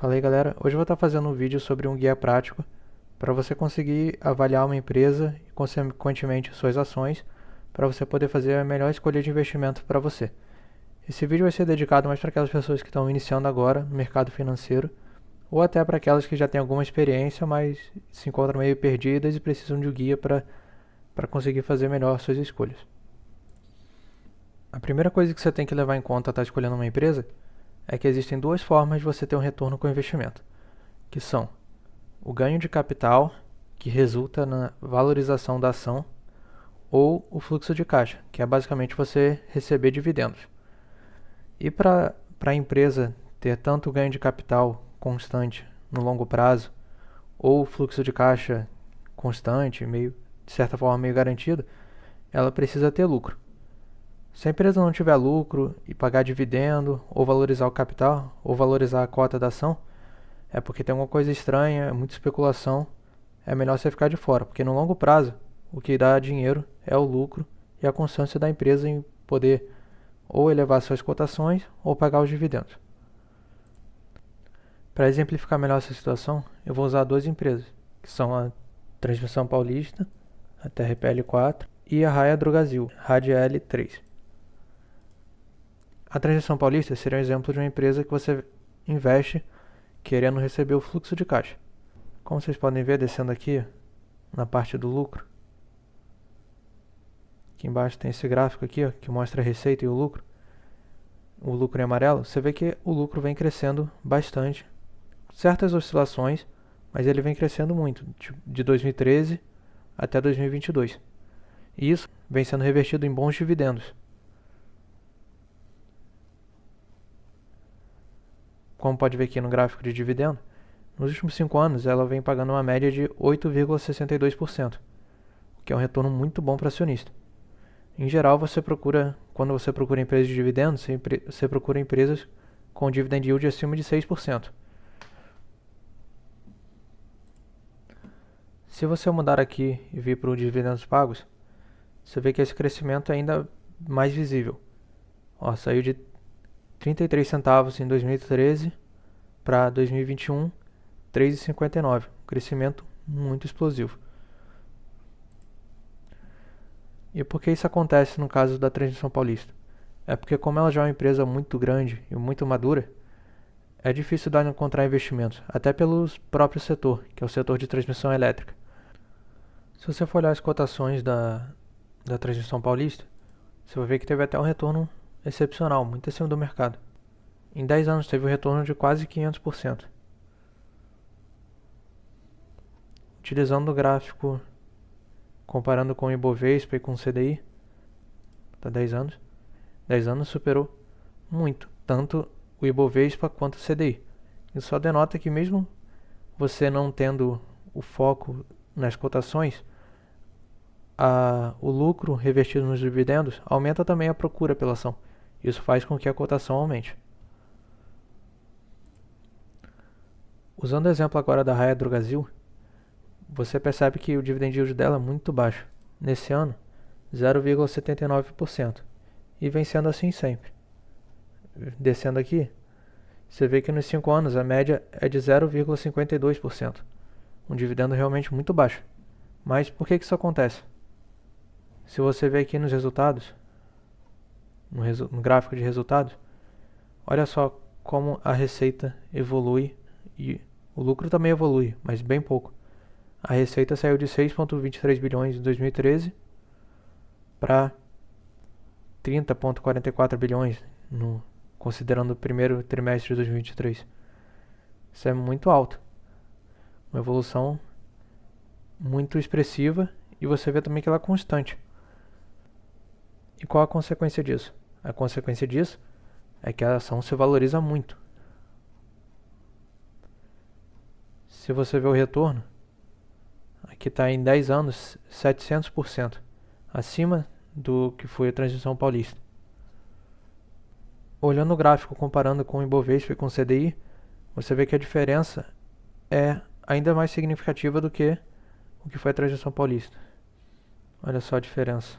Fala aí, galera. Hoje eu vou estar fazendo um vídeo sobre um guia prático para você conseguir avaliar uma empresa e, consequentemente, suas ações, para você poder fazer a melhor escolha de investimento para você. Esse vídeo vai ser dedicado mais para aquelas pessoas que estão iniciando agora no mercado financeiro ou até para aquelas que já têm alguma experiência, mas se encontram meio perdidas e precisam de um guia para conseguir fazer melhor suas escolhas. A primeira coisa que você tem que levar em conta ao estar escolhendo uma empresa é que existem duas formas de você ter um retorno com o investimento, que são o ganho de capital, que resulta na valorização da ação, ou o fluxo de caixa, que é basicamente você receber dividendos. E para a empresa ter tanto ganho de capital constante no longo prazo, ou fluxo de caixa constante, meio, de certa forma meio garantido, ela precisa ter lucro. Se a empresa não tiver lucro e pagar dividendo, ou valorizar o capital, ou valorizar a cota da ação, é porque tem alguma coisa estranha, é muita especulação, é melhor você ficar de fora, porque no longo prazo, o que dá dinheiro é o lucro e a constância da empresa em poder ou elevar suas cotações ou pagar os dividendos. Para exemplificar melhor essa situação, eu vou usar duas empresas, que são a Transmissão Paulista, a TRPL4, e a Raia Drogasil, Radial 3. A Transmissão Paulista seria um exemplo de uma empresa que você investe querendo receber o fluxo de caixa. Como vocês podem ver, descendo aqui na parte do lucro, aqui embaixo tem esse gráfico aqui, ó, que mostra a receita e o lucro em amarelo. Você vê que o lucro vem crescendo bastante, certas oscilações, mas ele vem crescendo muito, de 2013 até 2022. E isso vem sendo revertido em bons dividendos. Como pode ver aqui no gráfico de dividendo, nos últimos 5 anos ela vem pagando uma média de 8,62%, o que é um retorno muito bom para acionista. Em geral, quando você procura empresas de dividendos, você procura empresas com dividend yield acima de 6%. Se você mudar aqui e vir para os dividendos pagos, você vê que esse crescimento é ainda mais visível. Ó, saiu de 33 centavos em 2013 para 2021, 3,59. Um crescimento muito explosivo. E por que isso acontece no caso da Transmissão Paulista? É porque como ela já é uma empresa muito grande e muito madura, é difícil de encontrar investimentos, até pelo próprio setor, que é o setor de transmissão elétrica. Se você for olhar as cotações da Transmissão Paulista, você vai ver que teve até um retorno excepcional, muito acima do mercado. Em 10 anos teve um retorno de quase 500%. Utilizando o gráfico, comparando com o Ibovespa e com o CDI, está 10 anos. 10 anos superou muito, tanto o Ibovespa quanto o CDI. Isso só denota que mesmo você não tendo o foco nas cotações, o lucro revertido nos dividendos aumenta também a procura pela ação. Isso faz com que a cotação aumente. Usando o exemplo agora da Raia Drogasil, você percebe que o dividend yield dela é muito baixo. Nesse ano, 0,79%. E vem sendo assim sempre. Descendo aqui, você vê que nos 5 anos a média é de 0,52%. Um dividendo realmente muito baixo. Mas por que isso acontece? Se você ver aqui nos resultados, no gráfico de resultados, olha só como a receita evolui e o lucro também evolui, mas bem pouco. A receita saiu de 6,23 bilhões em 2013 para 30,44 bilhões, considerando o primeiro trimestre de 2023. Isso é muito alto. Uma evolução muito expressiva e você vê também que ela é constante. E qual a consequência disso? A consequência disso é que a ação se valoriza muito. Se você ver o retorno, aqui está em 10 anos 700%, acima do que foi a Transmissão Paulista. Olhando o gráfico comparando com o Ibovespa e com o CDI, você vê que a diferença é ainda mais significativa do que o que foi a Transmissão Paulista. Olha só a diferença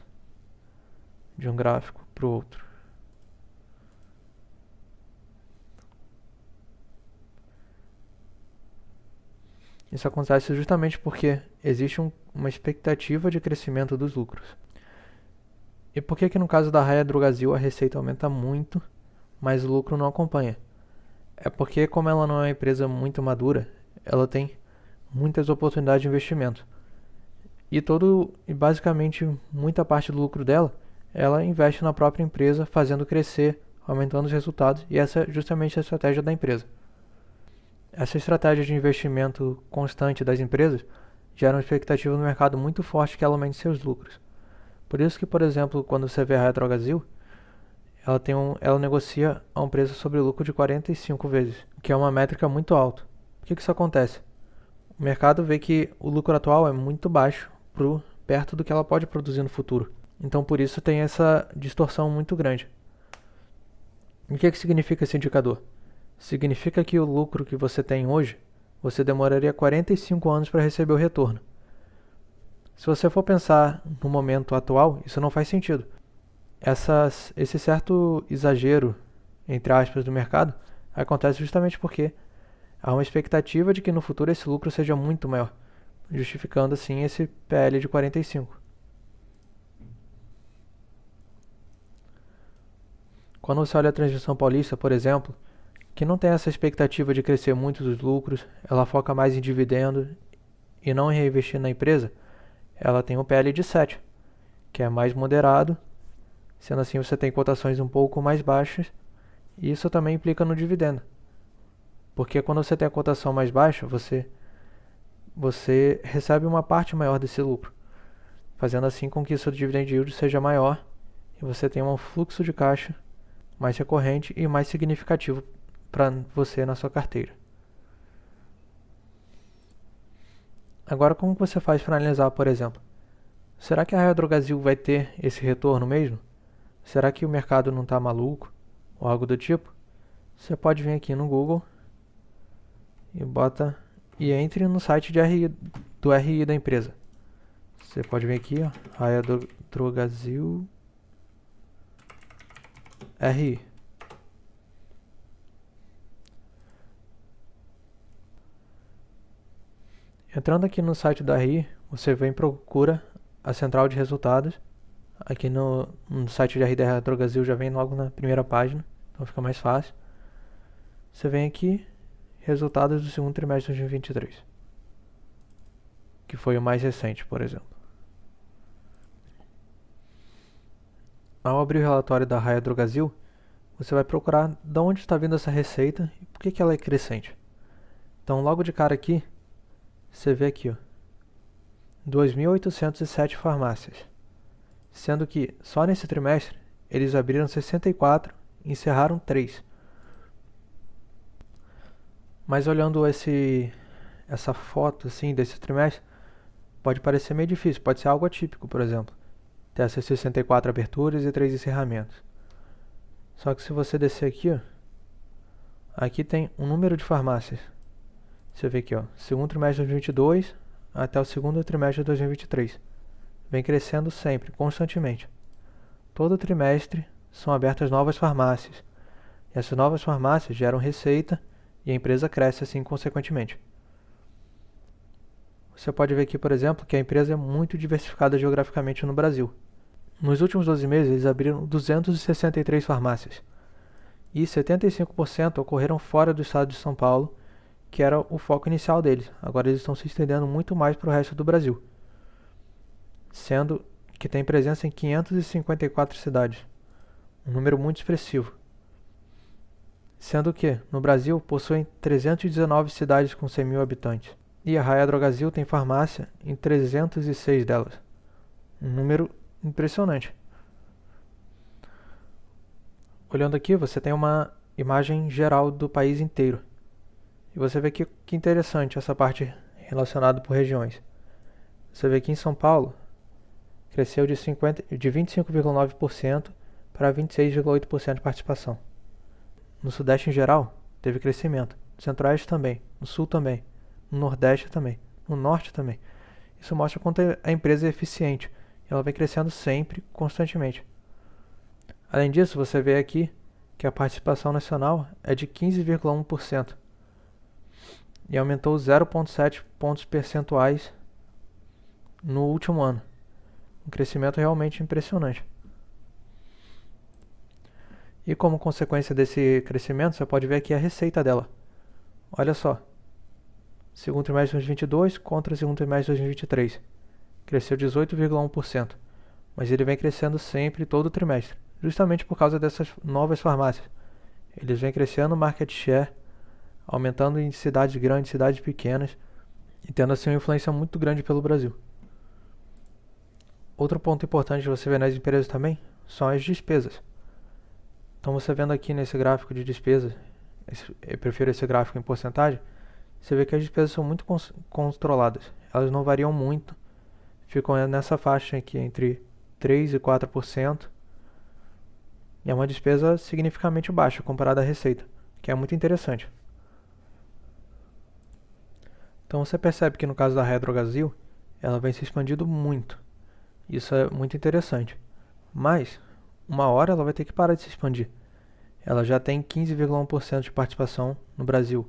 de um gráfico para o outro. Isso acontece justamente porque existe uma expectativa de crescimento dos lucros. E por que no caso da Raia Drogasil a receita aumenta muito, mas o lucro não acompanha? É porque como ela não é uma empresa muito madura, ela tem muitas oportunidades de investimento. E basicamente muita parte do lucro dela, ela investe na própria empresa, fazendo crescer, aumentando os resultados, e essa é justamente a estratégia da empresa. Essa estratégia de investimento constante das empresas gera uma expectativa no mercado muito forte que ela aumente seus lucros. Por isso que, por exemplo, quando você vê a Raia Drogasil, ela negocia a um preço sobre lucro de 45 vezes, que é uma métrica muito alta. Por que isso acontece? O mercado vê que o lucro atual é muito baixo perto do que ela pode produzir no futuro. Então, por isso tem essa distorção muito grande. E o que significa esse indicador? Significa que o lucro que você tem hoje, você demoraria 45 anos para receber o retorno. Se você for pensar no momento atual, isso não faz sentido. Esse certo exagero, entre aspas, do mercado, acontece justamente porque há uma expectativa de que no futuro esse lucro seja muito maior, justificando assim esse PL de 45. Quando você olha a Transmissão Paulista, por exemplo, que não tem essa expectativa de crescer muito os lucros, ela foca mais em dividendo e não em reinvestir na empresa, ela tem um PL de 7, que é mais moderado, sendo assim você tem cotações um pouco mais baixas, e isso também implica no dividendo. Porque quando você tem a cotação mais baixa, você recebe uma parte maior desse lucro, fazendo assim com que o seu dividend yield seja maior e você tenha um fluxo de caixa mais recorrente e mais significativo para você na sua carteira. Agora, como você faz para analisar, por exemplo? Será que a Raia Drogasil vai ter esse retorno mesmo? Será que o mercado não está maluco? Ou algo do tipo? Você pode vir aqui no Google e entre no site do RI da empresa. Você pode vir aqui, ó, Raia Drogasil RI. Entrando aqui no site da RI, você vem e procura a central de resultados. Aqui no site de RI da Raia Drogasil já vem logo na primeira página, então fica mais fácil. Você vem aqui, resultados do segundo trimestre de 2023, que foi o mais recente, por exemplo. Ao abrir o relatório da Raia Drogasil, você vai procurar de onde está vindo essa receita e por que ela é crescente. Então, logo de cara aqui, você vê aqui, ó, 2.807 farmácias, sendo que só nesse trimestre eles abriram 64 e encerraram 3. Mas olhando essa foto assim desse trimestre, pode parecer meio difícil, pode ser algo atípico, por exemplo, ter essas 64 aberturas e 3 encerramentos. Só que se você descer aqui, ó, aqui tem um número de farmácias. Você vê aqui, ó, segundo trimestre de 2022 até o segundo trimestre de 2023. Vem crescendo sempre, constantemente. Todo trimestre são abertas novas farmácias. E essas novas farmácias geram receita e a empresa cresce assim consequentemente. Você pode ver aqui, por exemplo, que a empresa é muito diversificada geograficamente no Brasil. Nos últimos 12 meses, eles abriram 263 farmácias. E 75% ocorreram fora do estado de São Paulo, que era o foco inicial deles. Agora eles estão se estendendo muito mais para o resto do Brasil, sendo que tem presença em 554 cidades, um número muito expressivo. Sendo que, no Brasil, possuem 319 cidades com 100 mil habitantes. E a Raia Drogasil tem farmácia em 306 delas. Um número impressionante. Olhando aqui, você tem uma imagem geral do país inteiro. E você vê que interessante essa parte relacionada por regiões. Você vê que em São Paulo cresceu de 25,9% para 26,8% de participação. No Sudeste em geral, teve crescimento. No Centro-Oeste também. No Sul também. No Nordeste também. No Norte também. Isso mostra quanto a empresa é eficiente. Ela vem crescendo sempre, constantemente. Além disso, você vê aqui que a participação nacional é de 15,1%. e aumentou 0,7 pontos percentuais no último ano. Um crescimento realmente impressionante. E como consequência desse crescimento, você pode ver aqui a receita dela. Olha só, segundo trimestre de 2022 contra o segundo trimestre de 2023. Cresceu 18,1%, mas ele vem crescendo sempre todo trimestre, justamente por causa dessas novas farmácias. Eles vêm crescendo market share, aumentando em cidades grandes, cidades pequenas, e tendo assim uma influência muito grande pelo Brasil. Outro ponto importante de você ver nas empresas também são as despesas. Então você vendo aqui nesse gráfico de despesas, eu prefiro esse gráfico em porcentagem, você vê que as despesas são muito controladas. Elas não variam muito, ficam nessa faixa aqui entre 3% e 4%. E é uma despesa significativamente baixa comparada à receita, que é muito interessante. Então você percebe que no caso da Redrogasil, ela vem se expandindo muito. Isso é muito interessante. Mas, uma hora ela vai ter que parar de se expandir. Ela já tem 15,1% de participação no Brasil.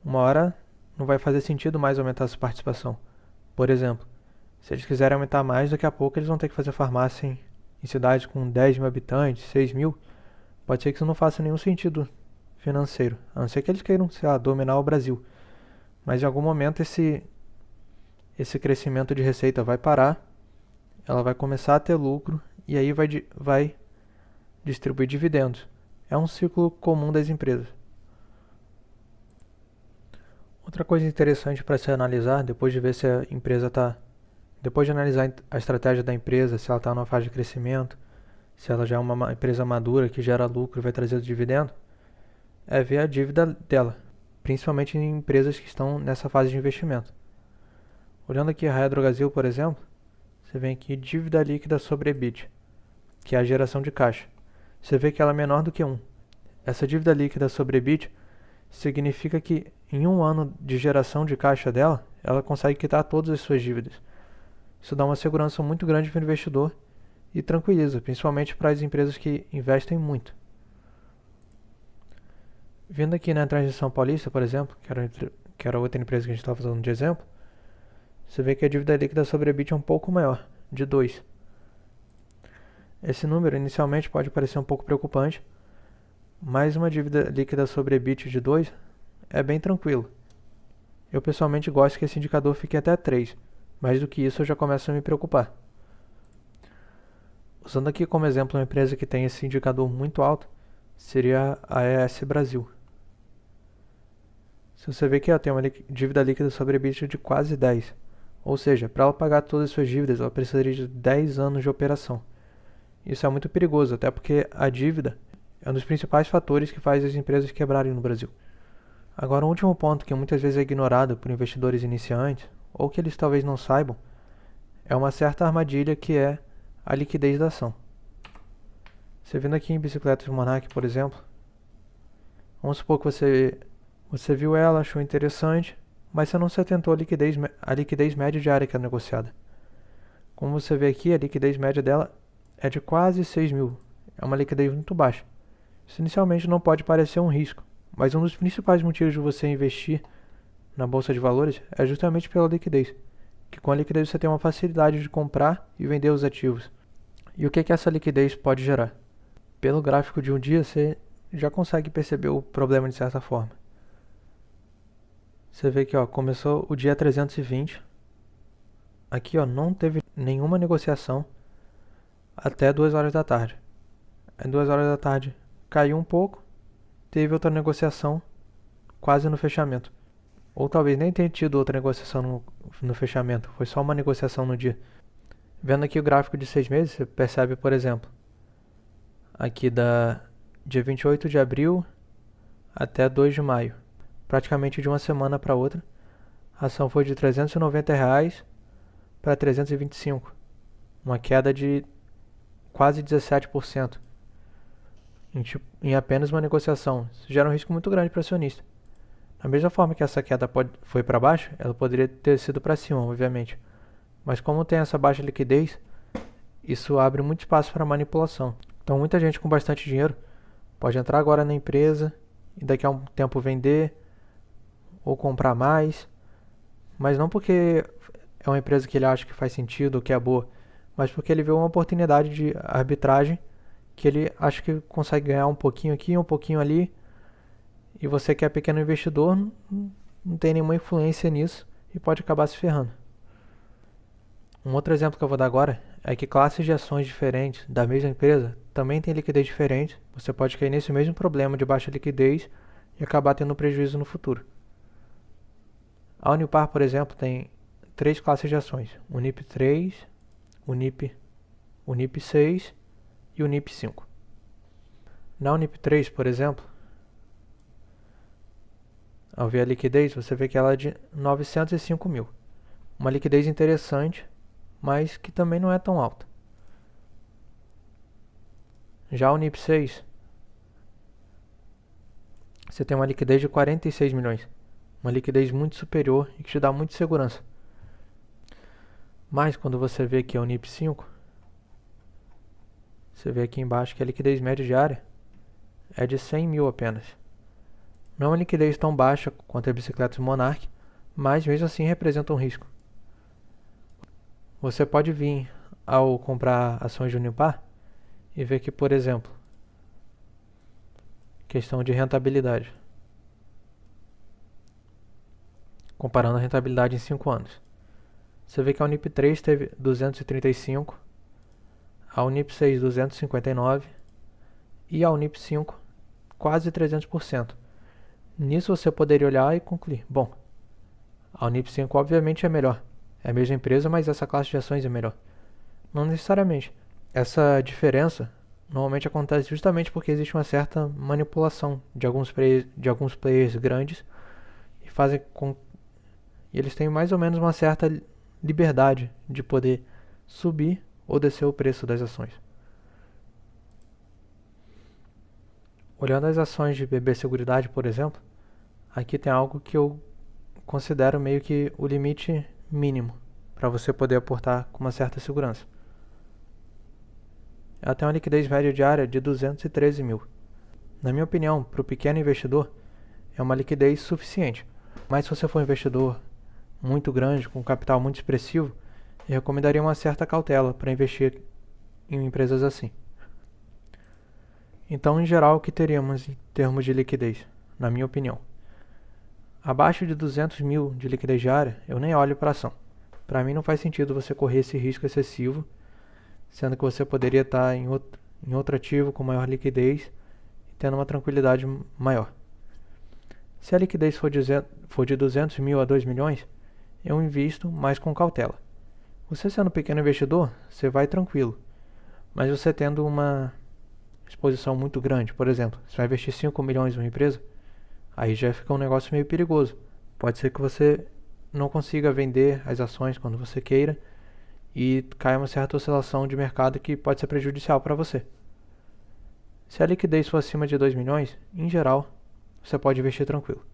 Uma hora não vai fazer sentido mais aumentar essa participação. Por exemplo, se eles quiserem aumentar mais, daqui a pouco eles vão ter que fazer farmácia em cidades com 10 mil habitantes, 6 mil. Pode ser que isso não faça nenhum sentido financeiro, a não ser que eles queiram, sei lá, dominar o Brasil. Mas em algum momento esse crescimento de receita vai parar, ela vai começar a ter lucro e aí vai distribuir dividendos. É um ciclo comum das empresas. Outra coisa interessante para se analisar, depois de ver se a empresa depois de analisar a estratégia da empresa, se ela está numa fase de crescimento, se ela já é uma empresa madura que gera lucro e vai trazer dividendo, é ver a dívida dela, principalmente em empresas que estão nessa fase de investimento. Olhando aqui a Redrogasil, por exemplo, você vem aqui dívida líquida sobre EBIT, que é a geração de caixa. Você vê que ela é menor do que 1. Essa dívida líquida sobre EBIT significa que em um ano de geração de caixa dela, ela consegue quitar todas as suas dívidas. Isso dá uma segurança muito grande para o investidor e tranquiliza, principalmente para as empresas que investem muito. Vindo aqui na Transição Paulista, por exemplo, que era outra empresa que a gente estava fazendo de exemplo, você vê que a dívida líquida sobre EBIT é um pouco maior, de 2. Esse número inicialmente pode parecer um pouco preocupante, mas uma dívida líquida sobre EBIT de 2 é bem tranquilo. Eu pessoalmente gosto que esse indicador fique até 3, mais do que isso eu já começo a me preocupar. Usando aqui como exemplo uma empresa que tem esse indicador muito alto, seria a ES Brasil. Se você vê que ela tem uma dívida líquida sobre EBIT de quase 10, ou seja, para ela pagar todas as suas dívidas, ela precisaria de 10 anos de operação. Isso é muito perigoso, até porque a dívida é um dos principais fatores que faz as empresas quebrarem no Brasil. Agora, um último ponto que muitas vezes é ignorado por investidores iniciantes, ou que eles talvez não saibam, é uma certa armadilha que é a liquidez da ação. Você vendo aqui em Bicicletas Monarch, por exemplo, vamos supor que você viu ela, achou interessante, mas você não se atentou à liquidez média diária que é negociada. Como você vê aqui, a liquidez média dela é de quase 6 mil. É uma liquidez muito baixa. Isso inicialmente não pode parecer um risco, mas um dos principais motivos de você investir na bolsa de valores é justamente pela liquidez, que com a liquidez você tem uma facilidade de comprar e vender os ativos. E o que essa liquidez pode gerar? Pelo gráfico de um dia você já consegue perceber o problema de certa forma. Você vê que começou o dia 320, aqui não teve nenhuma negociação até 2 horas da tarde. Às 2 horas da tarde caiu um pouco, teve outra negociação quase no fechamento. Ou talvez nem tenha tido outra negociação no fechamento, foi só uma negociação no dia. Vendo aqui o gráfico de 6 meses, você percebe, por exemplo, aqui da dia 28 de abril até 2 de maio, praticamente de uma semana para outra, a ação foi de R$ 390 para 325, uma queda de quase 17% em apenas uma negociação. Isso gera um risco muito grande para o acionista. Da mesma forma que essa queda foi para baixo, ela poderia ter sido para cima, obviamente. Mas como tem essa baixa liquidez, isso abre muito espaço para manipulação. Então muita gente com bastante dinheiro pode entrar agora na empresa e daqui a um tempo vender, ou comprar mais, mas não porque é uma empresa que ele acha que faz sentido ou que é boa, mas porque ele vê uma oportunidade de arbitragem que ele acha que consegue ganhar um pouquinho aqui, um pouquinho ali, e você que é pequeno investidor não tem nenhuma influência nisso e pode acabar se ferrando. Um outro exemplo que eu vou dar agora é que classes de ações diferentes da mesma empresa também têm liquidez diferente. Você pode cair nesse mesmo problema de baixa liquidez e acabar tendo prejuízo no futuro. A Unipar, por exemplo, tem 3 classes de ações: Unip 3, Unip 6 e Unip 5. Na Unip 3, por exemplo, ao ver a liquidez, você vê que ela é de 905 mil. Uma liquidez interessante, mas que também não é tão alta. Já a Unip 6, você tem uma liquidez de 46 milhões. Uma liquidez muito superior e que te dá muita segurança. Mas quando você vê aqui a Unip 5, você vê aqui embaixo que a liquidez média diária é de 100 mil apenas. Não é uma liquidez tão baixa quanto a bicicleta Monarch, mas mesmo assim representa um risco. Você pode vir ao comprar ações de Unipar e ver que, por exemplo, questão de rentabilidade. Comparando a rentabilidade em 5 anos. Você vê que a Unip 3 teve 235, a Unip 6 259 e a Unip 5 quase 300%. Nisso você poderia olhar e concluir: bom, a Unip 5 obviamente é melhor. É a mesma empresa, mas essa classe de ações é melhor. Não necessariamente. Essa diferença normalmente acontece justamente porque existe uma certa manipulação de alguns players grandes e fazem com e eles têm mais ou menos uma certa liberdade de poder subir ou descer o preço das ações. Olhando as ações de BB Seguridade, por exemplo, aqui tem algo que eu considero meio que o limite mínimo para você poder aportar com uma certa segurança. Ela tem uma liquidez média diária de 213 mil. Na minha opinião, para o pequeno investidor, é uma liquidez suficiente. Mas se você for um investidor muito grande, com capital muito expressivo, eu recomendaria uma certa cautela para investir em empresas assim. Então, em geral, o que teríamos em termos de liquidez, na minha opinião? Abaixo de 200 mil de liquidez diária, eu nem olho para a ação. Para mim não faz sentido você correr esse risco excessivo, sendo que você poderia estar em outro ativo com maior liquidez e tendo uma tranquilidade maior. Se a liquidez for de 200 mil a 2 milhões, eu invisto mais com cautela. Você sendo um pequeno investidor, você vai tranquilo. Mas você tendo uma exposição muito grande, por exemplo, você vai investir 5 milhões em uma empresa, aí já fica um negócio meio perigoso. Pode ser que você não consiga vender as ações quando você queira e caia uma certa oscilação de mercado que pode ser prejudicial para você. Se a liquidez for acima de 2 milhões, em geral, você pode investir tranquilo.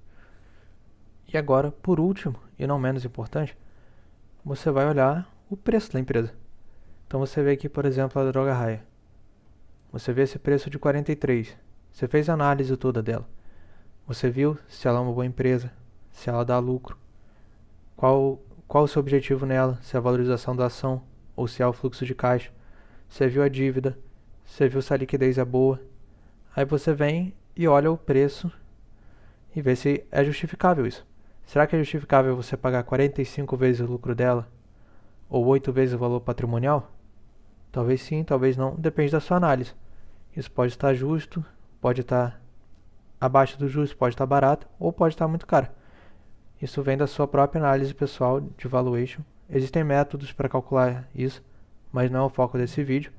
E agora, por último, e não menos importante, você vai olhar o preço da empresa. Então você vê aqui, por exemplo, a Droga Raia. Você vê esse preço de 43. Você fez a análise toda dela. Você viu se ela é uma boa empresa, se ela dá lucro, qual o seu objetivo nela, se é a valorização da ação ou se é o fluxo de caixa. Você viu a dívida, você viu se a liquidez é boa. Aí você vem e olha o preço e vê se é justificável isso. Será que é justificável você pagar 45 vezes o lucro dela? Ou 8 vezes o valor patrimonial? Talvez sim, talvez não, depende da sua análise. Isso pode estar justo, pode estar abaixo do justo, pode estar barato ou pode estar muito caro. Isso vem da sua própria análise pessoal de valuation. Existem métodos para calcular isso, mas não é o foco desse vídeo.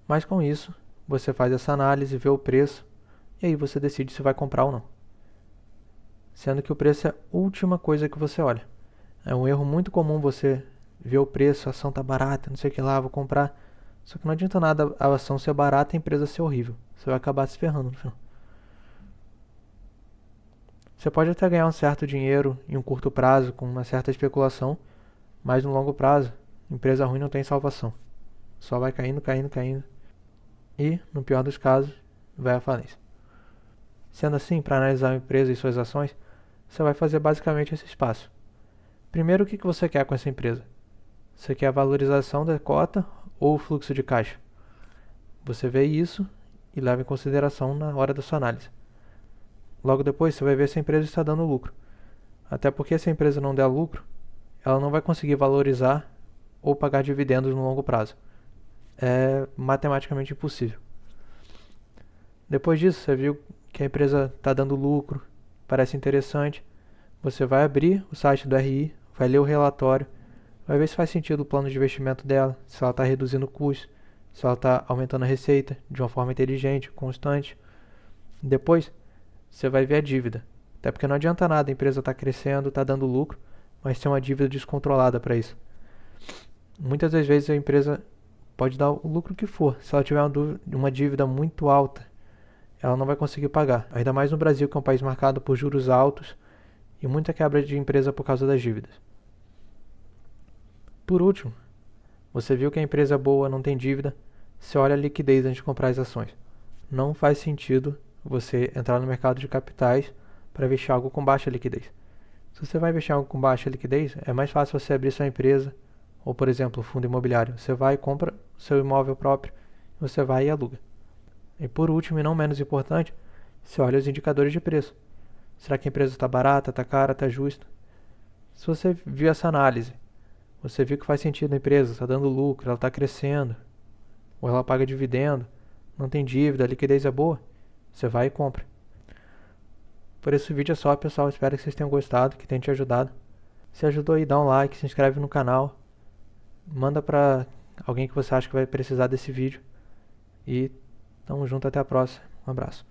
Mas com isso, você faz essa análise, vê o preço e aí você decide se vai comprar ou não. Sendo que o preço é a última coisa que você olha. É um erro muito comum você ver o preço, a ação está barata, não sei o que lá, vou comprar. Só que não adianta nada a ação ser barata e a empresa ser horrível. Você vai acabar se ferrando no final. Você pode até ganhar um certo dinheiro em um curto prazo com uma certa especulação, mas no longo prazo, empresa ruim não tem salvação. Só vai caindo, caindo, caindo. E, no pior dos casos, vai à falência. Sendo assim, para analisar a empresa e suas ações, você vai fazer basicamente esses passos. Primeiro, o que você quer com essa empresa? Você quer a valorização da cota ou o fluxo de caixa? Você vê isso e leva em consideração na hora da sua análise. Logo depois, você vai ver se a empresa está dando lucro. Até porque se a empresa não der lucro, ela não vai conseguir valorizar ou pagar dividendos no longo prazo. É matematicamente impossível. Depois disso, você viu que a empresa está dando lucro, parece interessante. Você vai abrir o site do RI, vai ler o relatório, vai ver se faz sentido o plano de investimento dela, se ela está reduzindo o custo, se ela está aumentando a receita de uma forma inteligente, constante. Depois, você vai ver a dívida. Até porque não adianta nada a empresa estar crescendo, está dando lucro, mas tem uma dívida descontrolada para isso. Muitas das vezes a empresa pode dar o lucro que for. Se ela tiver uma dívida muito alta, ela não vai conseguir pagar. Ainda mais no Brasil, que é um país marcado por juros altos e muita quebra de empresa por causa das dívidas. Por último, você viu que a empresa é boa, não tem dívida, você olha a liquidez antes de comprar as ações. Não faz sentido você entrar no mercado de capitais para investir em algo com baixa liquidez. Se você vai investir em algo com baixa liquidez, é mais fácil você abrir sua empresa, ou por exemplo, fundo imobiliário. Você vai e compra seu imóvel próprio, você vai e aluga. E por último, e não menos importante, você olha os indicadores de preço. Será que a empresa está barata, está cara, está justa? Se você viu essa análise, você viu que faz sentido na empresa, está dando lucro, ela está crescendo, ou ela paga dividendo, não tem dívida, a liquidez é boa, você vai e compra. Por esse vídeo é só, pessoal. Espero que vocês tenham gostado, que tenha te ajudado. Se ajudou aí, dá um like, se inscreve no canal, manda pra alguém que você acha que vai precisar desse vídeo. E tamo junto, até a próxima. Um abraço.